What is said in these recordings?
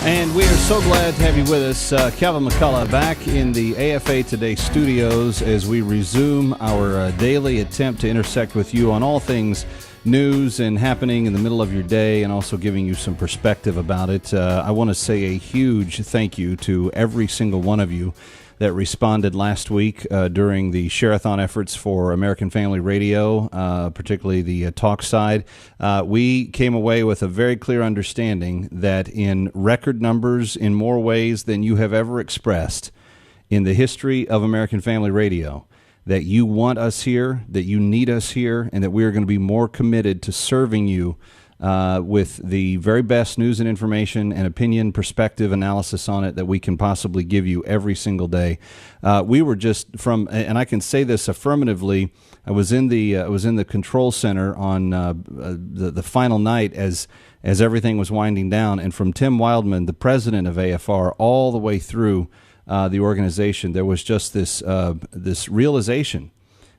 And we are so glad to have you with us. Kevin McCullough back in the AFA Today studios as we resume our daily attempt to intersect with you on all things news and happening in the middle of your day, and also giving you some perspective about it. I want to say a huge thank you to every single one of you that responded last week during the Share-a-thon efforts for American Family Radio, particularly the talk side. We came away with a very clear understanding that in record numbers, in more ways than you have ever expressed in the history of American Family Radio, that you want us here, that you need us here, and that we are going to be more committed to serving you with the very best news and information and opinion, perspective, analysis on it that we can possibly give you every single day. We were just from, and I can say this affirmatively, I was in the control center on the final night as everything was winding down, and from Tim Wildman, the president of AFR, all the way through the organization, there was just this realization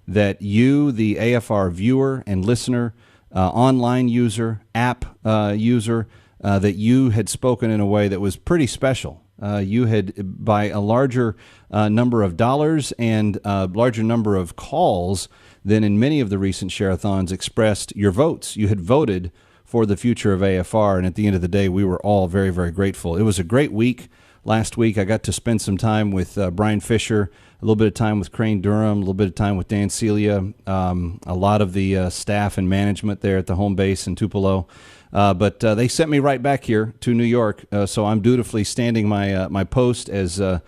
that you, the AFR viewer and listener, online user, app user, that you had spoken in a way that was pretty special. You had, by a larger number of dollars and a larger number of calls than in many of the recent share-a-thons, expressed your votes. You had voted for the future of AFR, and at the end of the day, we were all very, very grateful. It was a great week. Last week, I got to spend some time with Brian Fisher, a little bit of time with Crane Durham, a little bit of time with Dan Celia, a lot of the staff and management there at the home base in Tupelo. But they sent me right back here to New York, so I'm dutifully standing my post as the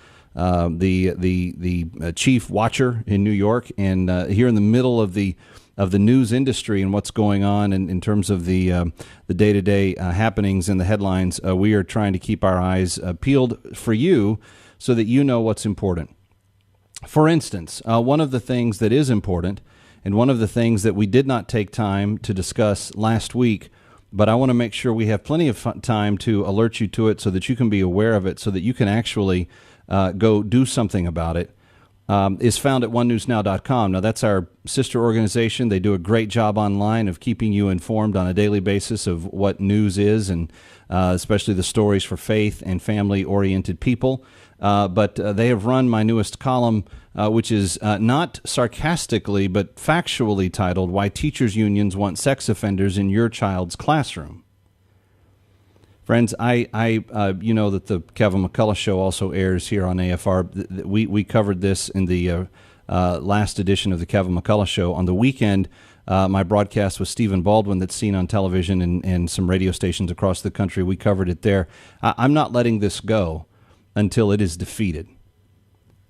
chief watcher in New York, and here in the middle of the news industry and what's going on in terms of the day-to-day happenings and the headlines. We are trying to keep our eyes peeled for you so that you know what's important. For instance, one of the things that is important, and one of the things that we did not take time to discuss last week, but I want to make sure we have plenty of time to alert you to it so that you can be aware of it, so that you can actually go do something about it, is found at onenewsnow.com. Now, that's our sister organization. They do a great job online of keeping you informed on a daily basis of what news is, and especially the stories for faith and family-oriented people. But they have run my newest column, which is not sarcastically but factually titled, "Why Teachers Unions Want Sex Offenders in Your Child's Classroom." Friends, you know that the Kevin McCullough Show also airs here on AFR. We covered this in the last edition of the Kevin McCullough Show. On the weekend, my broadcast with Stephen Baldwin that's seen on television and some radio stations across the country, we covered it there. I'm not letting this go until it is defeated.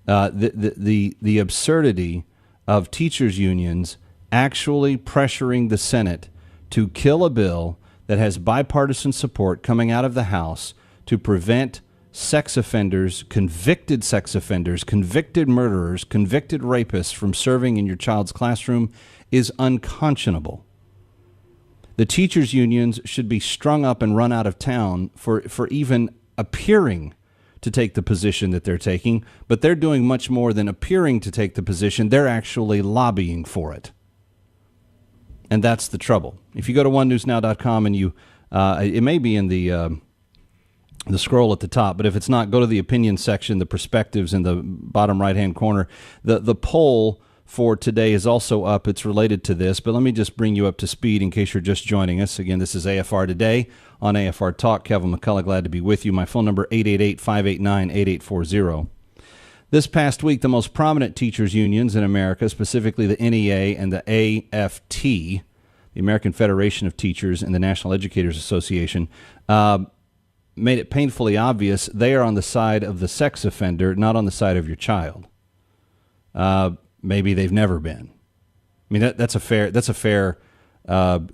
The absurdity of teachers' unions actually pressuring the Senate to kill a bill that has bipartisan support coming out of the House to prevent sex offenders, convicted murderers, convicted rapists from serving in your child's classroom is unconscionable. The teachers' unions should be strung up and run out of town for even appearing to take the position that they're taking, but they're doing much more than appearing to take the position. They're actually lobbying for it. And that's the trouble. If you go to onenewsnow.com and you, it may be in the scroll at the top, but if it's not, go to the opinion section, the perspectives in the bottom right-hand corner. The poll for today is also up. It's related to this, but let me just bring you up to speed in case you're just joining us. Again, this is AFR Today on AFR Talk. Kevin McCullough, glad to be with you. My phone number, 888-589-8840. This past week, the most prominent teachers' unions in America, specifically the NEA and the AFT, the American Federation of Teachers and the National Educators Association, made it painfully obvious they are on the side of the sex offender, not on the side of your child. Maybe they've never been. I mean, that's a fair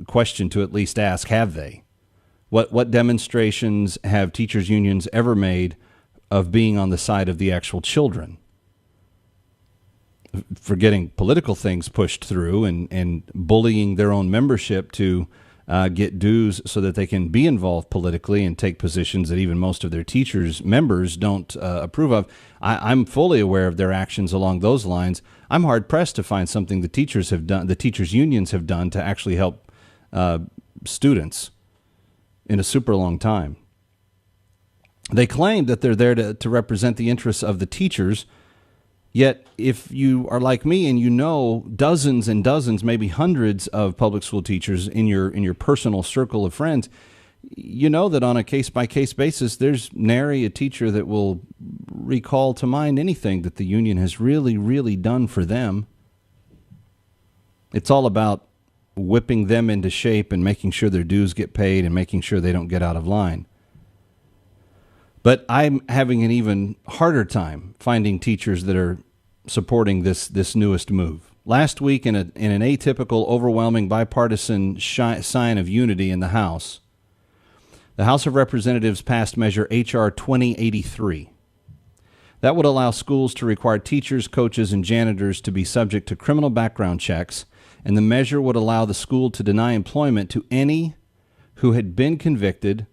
question to at least ask. Have they? What demonstrations have teachers' unions ever made of being on the side of the actual children, for getting political things pushed through and bullying their own membership to get dues so that they can be involved politically and take positions that even most of their teachers' members don't approve of. I'm fully aware of their actions along those lines. I'm hard-pressed to find something the teachers have done, the teachers' unions have done to actually help students in a super long time. They claim that they're there to represent the interests of the teachers. Yet, if you are like me and you know dozens and dozens, maybe hundreds of public school teachers in your personal circle of friends, you know that on a case-by-case basis, there's nary a teacher that will recall to mind anything that the union has really, really done for them. It's all about whipping them into shape and making sure their dues get paid and making sure they don't get out of line. But I'm having an even harder time finding teachers that are supporting this newest move. Last week, in an atypical, overwhelming, bipartisan sign of unity in the House of Representatives passed Measure H.R. 2083. That would allow schools to require teachers, coaches, and janitors to be subject to criminal background checks, and the measure would allow the school to deny employment to any who had been convicted,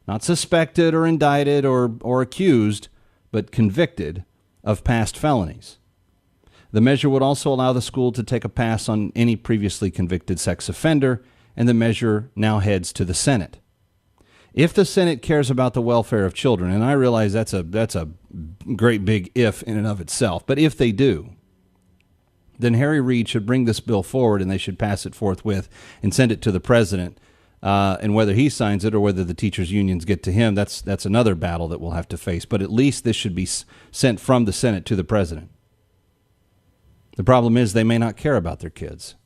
not suspected or indicted or accused, but convicted of past felonies. The measure would also allow the school to take a pass on any previously convicted sex offender, and the measure now heads to the Senate. If the Senate cares about the welfare of children, and I realize that's a great big if in and of itself, but if they do, then Harry Reid should bring this bill forward and they should pass it forthwith and send it to the president. And whether he signs it or whether the teachers' unions get to him, that's another battle that we'll have to face. But at least this should be sent from the Senate to the president. The problem is they may not care about their kids.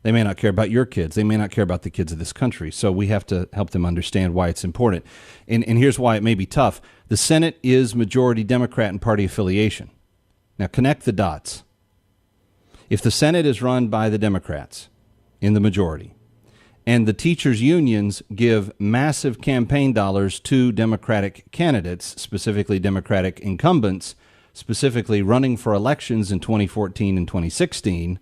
They may not care about your kids. They may not care about the kids of this country. So we have to help them understand why it's important. And here's why it may be tough. The Senate is majority Democrat in party affiliation. Now connect the dots. If the Senate is run by the Democrats in the majority, and the teachers' unions give massive campaign dollars to Democratic candidates, specifically Democratic incumbents, specifically running for elections in 2014 and 2016,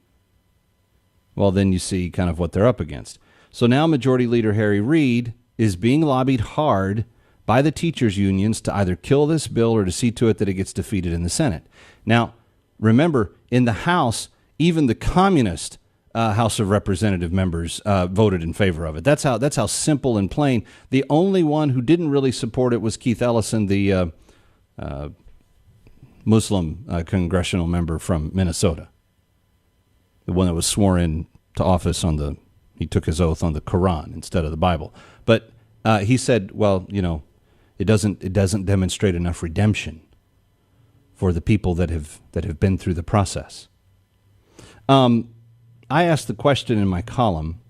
well, then you see kind of what they're up against. So now Majority Leader Harry Reid is being lobbied hard by the teachers' unions to either kill this bill or to see to it that it gets defeated in the Senate. Now, remember, in the House, even the communist House of Representative members voted in favor of it. That's how simple and plain. The only one who didn't really support it was Keith Ellison, the Muslim congressional member from Minnesota, the one that was sworn in to office he took his oath on the Quran instead of the Bible. But he said, well, it doesn't demonstrate enough redemption for the people that have been through the process. I asked the question in my column,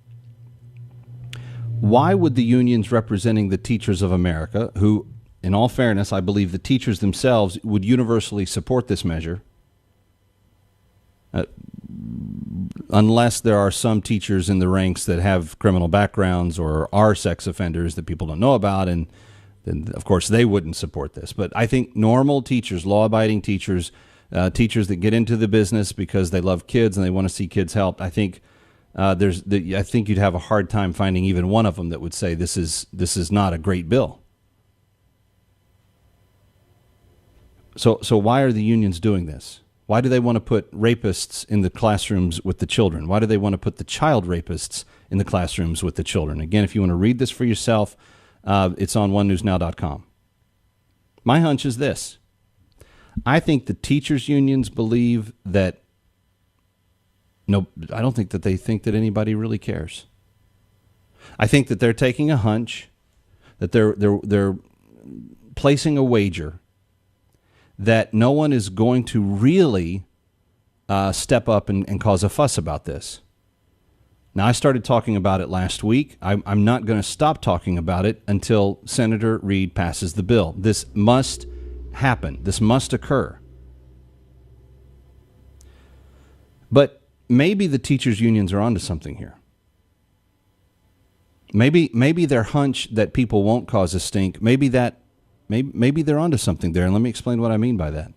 why would the unions representing the teachers of America, who, in all fairness, I believe the teachers themselves would universally support this measure, unless there are some teachers in the ranks that have criminal backgrounds or are sex offenders that people don't know about, and then, of course, they wouldn't support this. But I think normal teachers, law-abiding teachers, teachers that get into the business because they love kids and they want to see kids helped, I think I think you'd have a hard time finding even one of them that would say this is not a great bill. So why are the unions doing this? Why do they want to put rapists in the classrooms with the children? Why do they want to put the child rapists in the classrooms with the children? Again, if you want to read this for yourself, it's on onenewsnow.com. My hunch is this. I think the teachers' unions believe that I don't think that they think that anybody really cares. I think that they're taking a hunch, that they're placing a wager that no one is going to really step up and cause a fuss about this. Now, I started talking about it last week. I'm not going to stop talking about it until Senator Reid passes the bill. This must happen. This must occur. But maybe the teachers' unions are onto something here. Maybe their hunch that people won't cause a stink, maybe they're onto something there, and let me explain what I mean by that.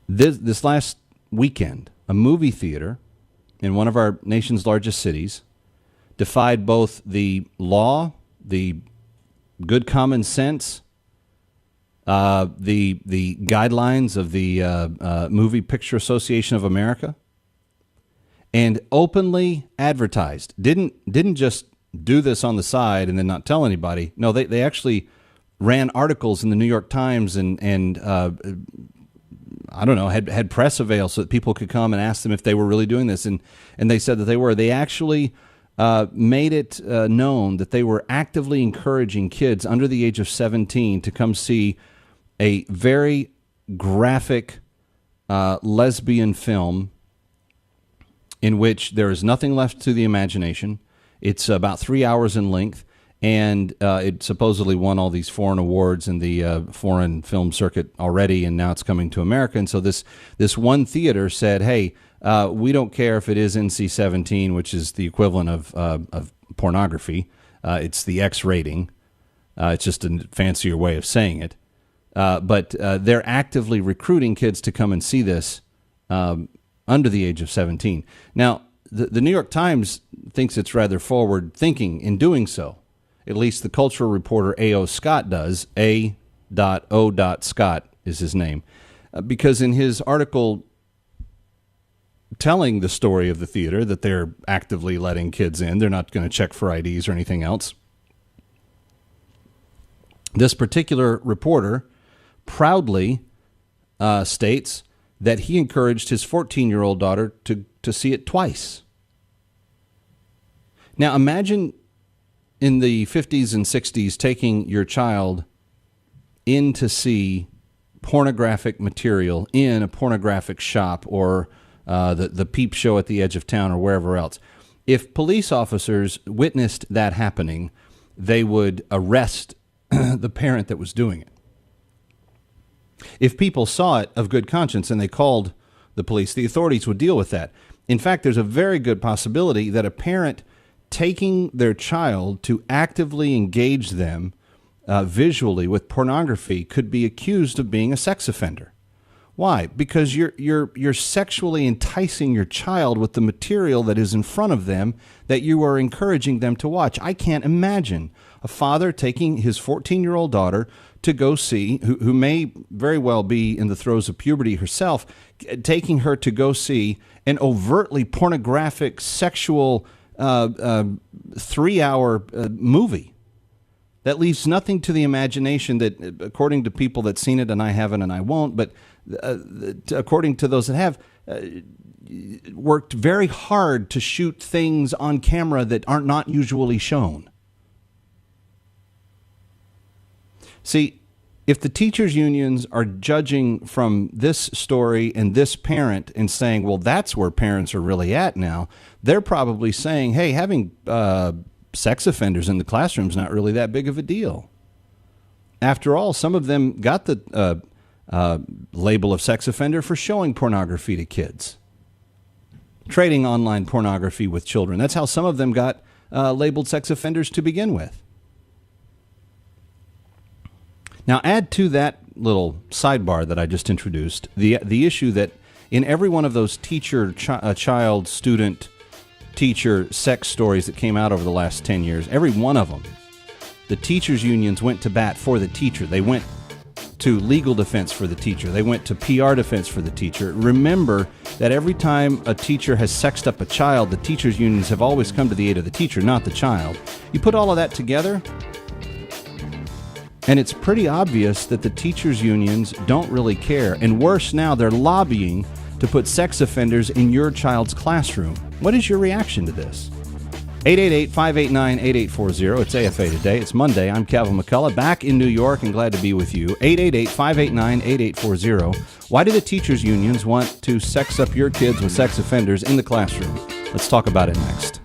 This last weekend, a movie theater in one of our nation's largest cities defied both the law, the good common sense, the guidelines of the Movie Picture Association of America, and openly advertised. Didn't just do this on the side and then not tell anybody. No, they actually ran articles in the New York Times and I don't know, had press avail so that people could come and ask them if they were really doing this. And they said that they were. They actually made it known that they were actively encouraging kids under the age of 17 to come see a very graphic lesbian film in which there is nothing left to the imagination. It's about 3 hours in length. And it supposedly won all these foreign awards in the foreign film circuit already, and now it's coming to America. And so this one theater said, hey, we don't care if it is NC-17, which is the equivalent of pornography. It's the X rating. It's just a fancier way of saying it. But they're actively recruiting kids to come and see this under the age of 17. Now, the New York Times thinks it's rather forward thinking in doing so. At least the cultural reporter A.O. Scott does. A.O. Scott is his name. Because in his article telling the story of the theater, that they're actively letting kids in, they're not going to check for IDs or anything else. This particular reporter proudly states that he encouraged his 14-year-old daughter to see it twice. Now imagine in the 50s and 60s, taking your child in to see pornographic material in a pornographic shop or the peep show at the edge of town or wherever else. If police officers witnessed that happening, they would arrest the parent that was doing it. If people saw it of good conscience and they called the police, the authorities would deal with that. In fact, there's a very good possibility that a parent taking their child to actively engage them visually with pornography could be accused of being a sex offender. Why? Because you're sexually enticing your child with the material that is in front of them that you are encouraging them to watch. I can't imagine a father taking his 14-year-old daughter to go see, who may very well be in the throes of puberty herself, taking her to go see an overtly pornographic sexual 3-hour movie that leaves nothing to the imagination, that according to people that's seen it, and I haven't and I won't, but according to those that have, worked very hard to shoot things on camera that are not usually shown. See, if the teachers' unions are judging from this story and this parent and saying, well, that's where parents are really at now, they're probably saying, hey, having sex offenders in the classroom is not really that big of a deal. After all, some of them got the label of sex offender for showing pornography to kids, trading online pornography with children. That's how some of them got labeled sex offenders to begin with. Now, add to that little sidebar that I just introduced the issue that in every one of those child, student, teacher sex stories that came out over the last 10 years, every one of them, the teachers' unions went to bat for the teacher. They went to legal defense for the teacher. They went to PR defense for the teacher. Remember that every time a teacher has sexed up a child, the teachers' unions have always come to the aid of the teacher, not the child. You put all of that together, and it's pretty obvious that the teachers' unions don't really care. And worse now, they're lobbying to put sex offenders in your child's classroom. What is your reaction to this? 888-589-8840. It's AFA Today. It's Monday. I'm Kevin McCullough, back in New York and glad to be with you. 888-589-8840. Why do the teachers' unions want to sex up your kids with sex offenders in the classroom? Let's talk about it next.